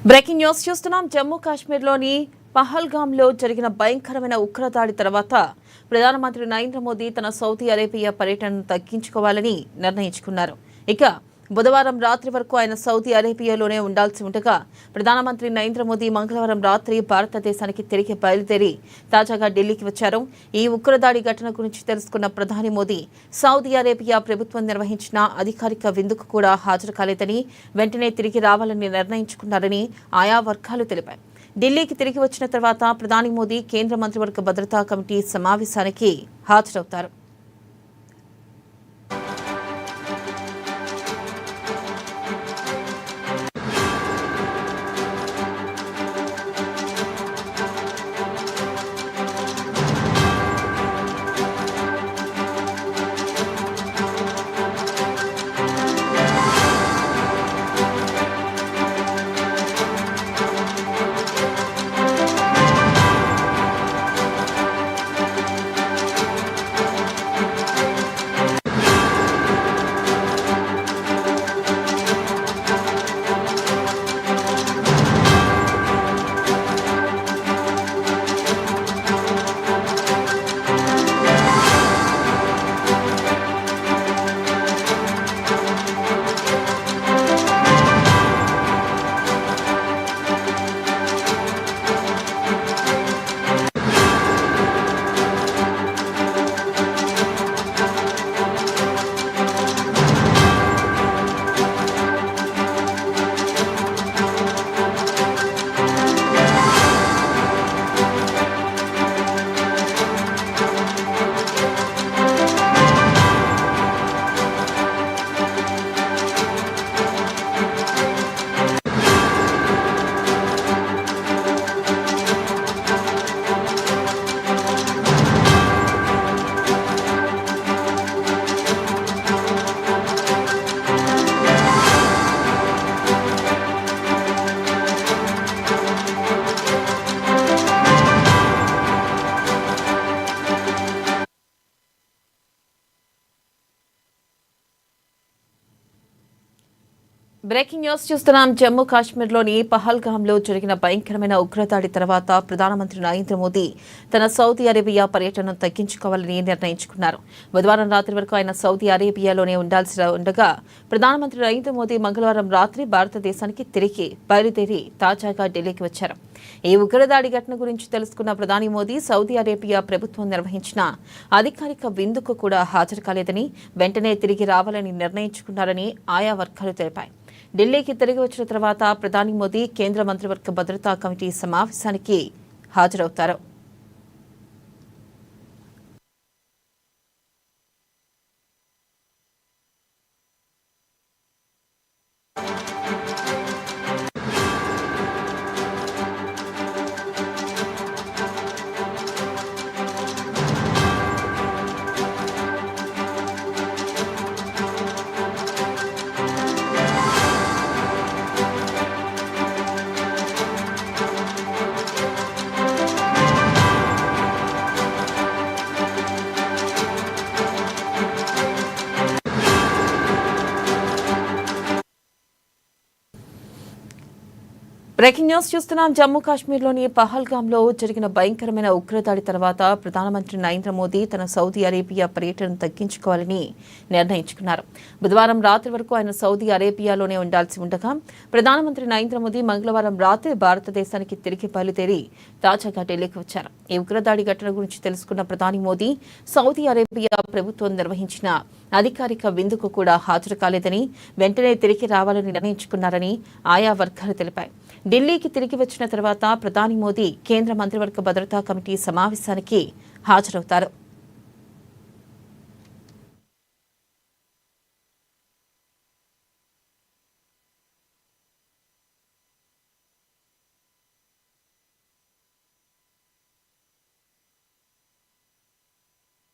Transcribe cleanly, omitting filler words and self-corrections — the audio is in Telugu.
బ్రేకింగ్ న్యూస్ చూస్తున్నాం. జమ్మూ కాశ్మీర్లోని పహల్గామ్లో జరిగిన భయంకరమైన ఉగ్రదాడి తర్వాత ప్రధానమంత్రి నరేంద్ర మోదీ తన సౌదీ అరేబియా పర్యటనను తగ్గించుకోవాలని నిర్ణయించుకున్నారు. ఇక బుధవారం రాత్రి వరకు ఆయన సౌదీ అరేబియాలోనే ఉండాల్సి ఉండగా ప్రధానమంత్రి నరేంద్ర మోదీ మంగళవారం రాత్రి భారతదేశానికి తిరిగి బయలుదేరి తాజాగా ఢిల్లీకి వచ్చారు. ఈ ఉగ్రదాడి ఘటన గురించి తెలుసుకున్న ప్రధాని మోదీ సౌదీ అరేబియా ప్రభుత్వం నిర్వహించిన అధికారిక విందుకు కూడా హాజరు కాలేదని, వెంటనే తిరిగి రావాలని నిర్ణయించుకున్నారని ఆయా వర్గాలు తెలిపాయి. ఢిల్లీకి తిరిగి వచ్చిన తర్వాత ప్రధాని మోదీ కేంద్ర మంత్రివర్గ భద్రతా కమిటీ సమావేశానికి హాజరవుతారు. బ్రేకింగ్ న్యూస్ చూస్తున్నాం. జమ్మూ కాశ్మీర్లోని పహల్గామ్లో జరిగిన భయంకరమైన ఉగ్రదాడి తర్వాత ప్రధానమంత్రి నరేంద్ర మోదీ తన సౌదీ అరేబియా పర్యటనను తగ్గించుకోవాలని నిర్ణయించుకున్నారు. బుధవారం రాత్రి వరకు ఆయన సౌదీ అరేబియాలోనే ఉండాల్సి ఉండగా ప్రధానమంత్రి నరేంద్ర మోదీ మంగళవారం రాత్రి భారతదేశానికి తిరిగి బయలుదేరి తాజాగా ఢిల్లీకి వచ్చారు. ఈ ఉగ్రదాడి ఘటన గురించి తెలుసుకున్న ప్రధాని మోదీ సౌదీ అరేబియా ప్రభుత్వం నిర్వహించిన అధికారిక విందుకు కూడా హాజరు కాలేదని, వెంటనే తిరిగి రావాలని నిర్ణయించుకున్నారని ఆయా వర్గాలు తెలిపాయి. ఢిల్లీకి తిరిగి వచ్చిన తర్వాత ప్రధాని మోదీ కేంద్ర మంత్రివర్గ భద్రతా కమిటీ సమావేశానికి హాజరవుతారు. బ్రేకింగ్ న్యూస్ చూస్తున్నాం. జమ్మూ కాశ్మీర్లోని పహల్గామ్లో జరిగిన భయంకరమైన ఉగ్రదాడి తర్వాత ప్రధానమంత్రి నరేంద్ర మోదీ తన సౌదీ అరేబియా పర్యటనను తగ్గించుకోవాలని నిర్ణయించుకున్నారు. బుధవారం రాత్రి వరకు ఆయన సౌదీ అరేబియాలోనే ఉండాల్సి ఉండగా ప్రధానమంత్రి నరేంద్ర మోదీ మంగళవారం రాత్రి భారతదేశానికి తిరిగి బయలుదేరి తాజాగా ఢిల్లీకి వచ్చారు. ఈ ఉగ్రదాడి ఘటన గురించి తెలుసుకున్న ప్రధాని మోదీ సౌదీ అరేబియా ప్రభుత్వం నిర్వహించిన అధికారిక విందుకు కూడా హాజరు కాలేదని, వెంటనే తిరిగి రావాలని నిర్ణయించుకున్నారని ఆయా వర్గాలు తెలిపాయి. ఢిల్లీకి తిరిగి వచ్చిన తర్వాత ప్రధాని మోదీ కేంద్ర మంత్రివర్గ భద్రతా కమిటీ సమావేశానికి హాజరవుతారు.